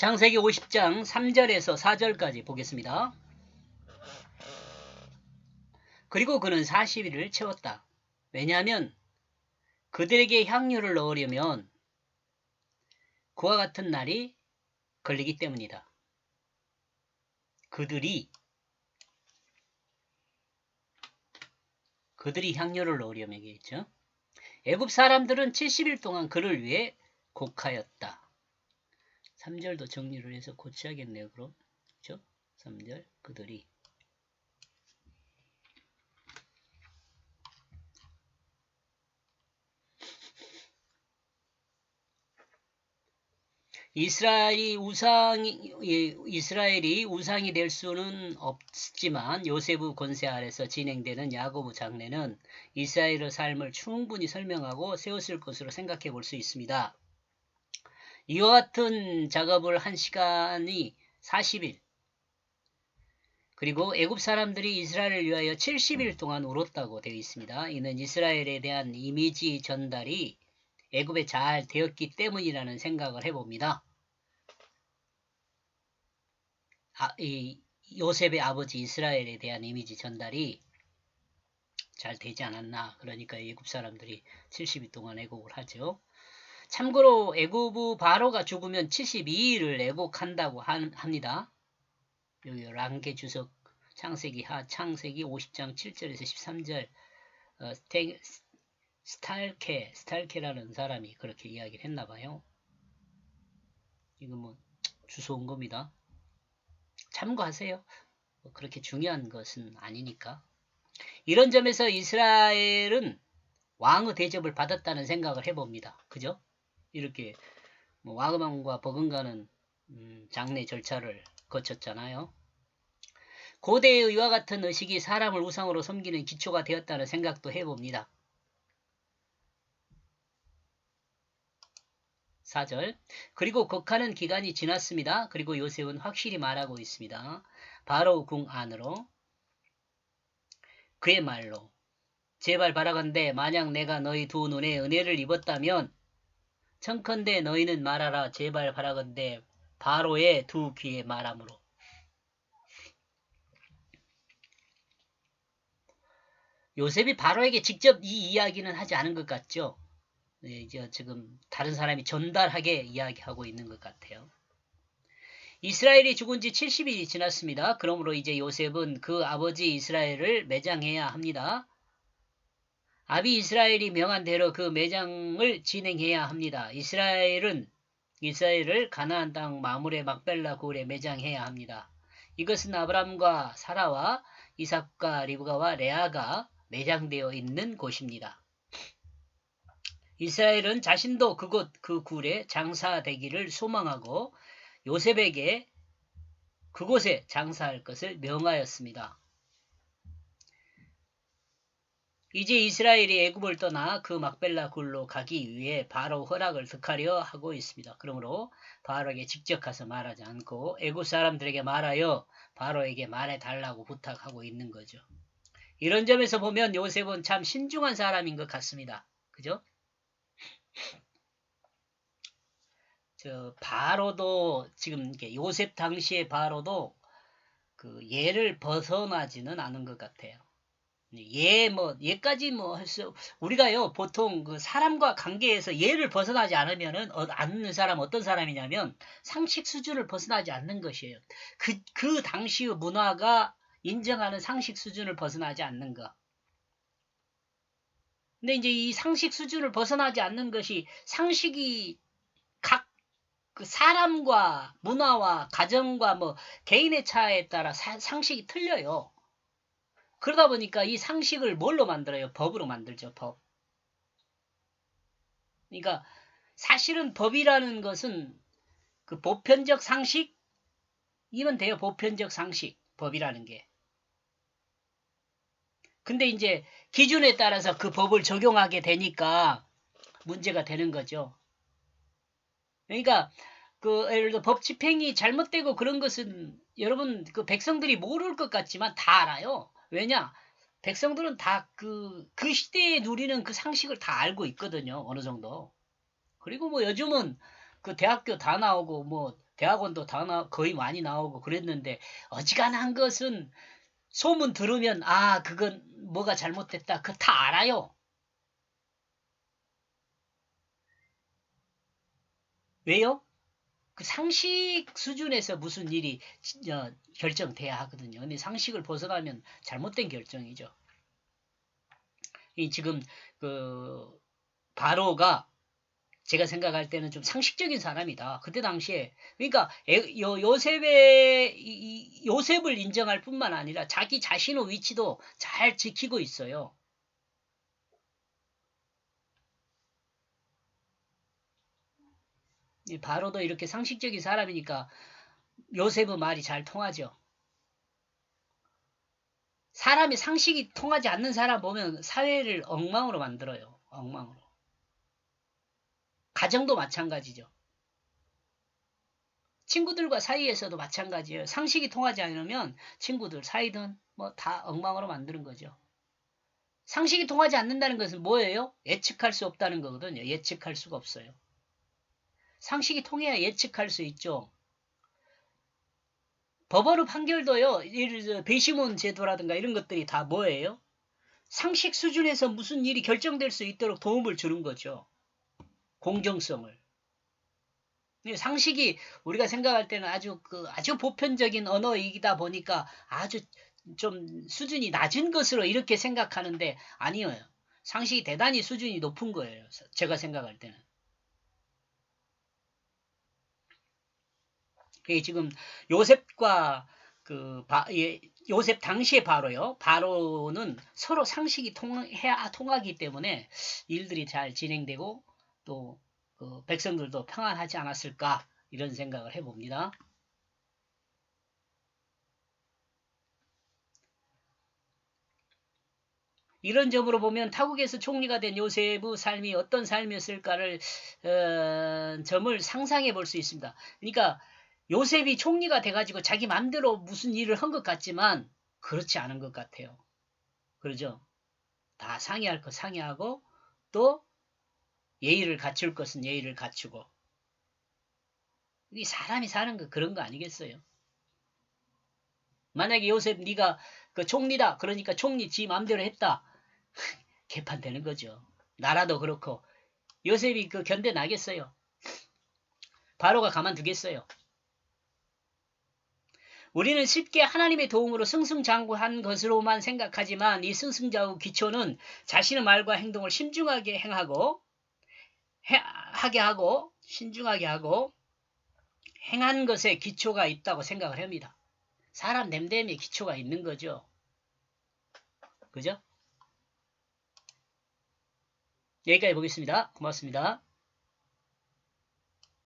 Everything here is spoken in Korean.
창세기 50장 3절에서 4절까지 보겠습니다. 그리고 그는 40일을 채웠다. 왜냐하면 그들에게 향유를 넣으려면 그와 같은 날이 걸리기 때문이다. 그들이 향유를 넣으려면이겠죠. 애굽 사람들은 70일 동안 그를 위해 곡하였다. 3절도 정리를 해서 고쳐야겠네요. 그럼 그렇죠? 3절 그들이 이스라엘이 우상이 될 수는 없지만 요셉의 권세 아래서 진행되는 야고보 장례는 이스라엘의 삶을 충분히 설명하고 세웠을 것으로 생각해 볼 수 있습니다. 이와 같은 작업을 한 시간이 40일, 그리고 애굽 사람들이 이스라엘을 위하여 70일 동안 울었다고 되어 있습니다. 이는 이스라엘에 대한 이미지 전달이 애굽에 잘 되었기 때문이라는 생각을 해봅니다. 이 요셉의 아버지 이스라엘에 대한 이미지 전달이 잘 되지 않았나. 그러니까 애굽 사람들이 70일 동안 애곡을 하죠. 참고로 애굽의 바로가 죽으면 72일을 애곡한다고 합니다. 여기 랑게 주석 창세기 50장 7절에서 13절 스탈케라는 사람이 그렇게 이야기를 했나봐요. 이거 뭐 주워온 겁니다. 참고하세요. 그렇게 중요한 것은 아니니까. 이런 점에서 이스라엘은 왕의 대접을 받았다는 생각을 해봅니다. 그죠? 이렇게 뭐 왕과 버금가는 장례 절차를 거쳤잖아요. 고대의 이와 같은 의식이 사람을 우상으로 섬기는 기초가 되었다는 생각도 해봅니다. 4절 그리고 곡하는 기간이 지났습니다. 그리고 요셉은 확실히 말하고 있습니다. 바로 궁 안으로 그의 말로 제발 바라건대 만약 내가 너희 두 눈에 은혜를 입었다면 청컨대 너희는 말하라. 제발 바라건대 바로의 두 귀에 말함으로. 요셉이 바로에게 직접 이 이야기는 하지 않은 것 같죠? 네, 이제 지금 다른 사람이 전달하게 이야기하고 있는 것 같아요. 이스라엘이 죽은 지 70일이 지났습니다. 그러므로 이제 요셉은 그 아버지 이스라엘을 매장해야 합니다. 아비 이스라엘이 명한 대로 그 매장을 진행해야 합니다. 이스라엘을 가나안 땅 마물의 막벨라 고을에 매장해야 합니다. 이것은 아브람과 사라와 이삭과 리브가와 레아가 매장되어 있는 곳입니다. 이스라엘은 자신도 그 굴에 장사되기를 소망하고 요셉에게 그곳에 장사할 것을 명하였습니다. 이제 이스라엘이 애굽을 떠나 그 막벨라 굴로 가기 위해 바로 허락을 득하려 하고 있습니다. 그러므로 바로에게 직접 가서 말하지 않고 애굽 사람들에게 말하여 바로에게 말해달라고 부탁하고 있는 거죠. 이런 점에서 보면 요셉은 참 신중한 사람인 것 같습니다. 그죠? 바로도 지금 요셉 당시의 바로도 그 예를 벗어나지는 않은 것 같아요. 예까지 할 수, 우리가요, 보통 그 사람과 관계에서 예를 벗어나지 않는 사람 어떤 사람이냐면 상식 수준을 벗어나지 않는 것이에요. 그 당시의 문화가 인정하는 상식 수준을 벗어나지 않는 것. 근데 이제 이 상식 수준을 벗어나지 않는 것이 상식이 각 그 사람과 문화와 가정과 개인의 차에 따라 상식이 틀려요. 그러다 보니까 이 상식을 뭘로 만들어요? 법으로 만들죠, 법. 그러니까 사실은 법이라는 것은 그 보편적 상식이면 돼요. 보편적 상식, 법이라는 게. 근데 이제 기준에 따라서 그 법을 적용하게 되니까 문제가 되는 거죠. 그러니까 예를 들어 법 집행이 잘못되고 그런 것은 여러분 그 백성들이 모를 것 같지만 다 알아요. 왜냐? 백성들은 다 그 시대에 누리는 그 상식을 다 알고 있거든요. 어느 정도. 그리고 요즘은 그 대학교 다 나오고 대학원도 거의 많이 나오고 그랬는데 어지간한 것은 소문 들으면 그건 뭐가 잘못됐다. 그거 다 알아요. 왜요? 그 상식 수준에서 무슨 일이 결정돼야 하거든요. 근데 상식을 벗어나면 잘못된 결정이죠. 이 지금 그 바로가 제가 생각할 때는 좀 상식적인 사람이다. 그때 당시에 그러니까 요셉을 인정할 뿐만 아니라 자기 자신의 위치도 잘 지키고 있어요. 바로도 이렇게 상식적인 사람이니까 요셉의 말이 잘 통하죠. 사람이 상식이 통하지 않는 사람 보면 사회를 엉망으로 만들어요. 엉망으로. 가정도 마찬가지죠. 친구들과 사이에서도 마찬가지예요. 상식이 통하지 않으면 친구들 사이든 뭐 다 엉망으로 만드는 거죠. 상식이 통하지 않는다는 것은 뭐예요? 예측할 수 없다는 거거든요. 예측할 수가 없어요. 상식이 통해야 예측할 수 있죠. 법원의 판결도요. 배심원 제도라든가 이런 것들이 다 뭐예요? 상식 수준에서 무슨 일이 결정될 수 있도록 도움을 주는 거죠. 공정성을. 상식이 우리가 생각할 때는 아주 보편적인 언어이다 보니까 아주 좀 수준이 낮은 것으로 이렇게 생각하는데 아니에요. 상식이 대단히 수준이 높은 거예요. 제가 생각할 때는. 지금 요셉과 요셉 당시에 바로요. 바로는 서로 상식이 통하기 때문에 일들이 잘 진행되고 또 백성들도 평안하지 않았을까 이런 생각을 해봅니다. 이런 점으로 보면 타국에서 총리가 된 요셉의 삶이 어떤 삶이었을까를 점을 상상해 볼 수 있습니다. 그러니까 요셉이 총리가 돼가지고 자기 맘대로 무슨 일을 한 것 같지만 그렇지 않은 것 같아요. 그러죠? 다 상의할 것 상의하고 또 예의를 갖출 것은 예의를 갖추고 이 사람이 사는 거 그런 거 아니겠어요? 만약에 요셉 네가 그 총리다 그러니까 총리 지 맘대로 했다 개판되는 거죠. 나라도 그렇고 요셉이 그 견뎌 나겠어요. 바로가 가만두겠어요. 우리는 쉽게 하나님의 도움으로 승승장구한 것으로만 생각하지만 이 승승장구 기초는 자신의 말과 행동을 신중하게 하게 하고 신중하게 하고 행한 것에 기초가 있다고 생각을 합니다. 사람 냄새에 기초가 있는 거죠. 그죠? 여기까지 보겠습니다. 고맙습니다.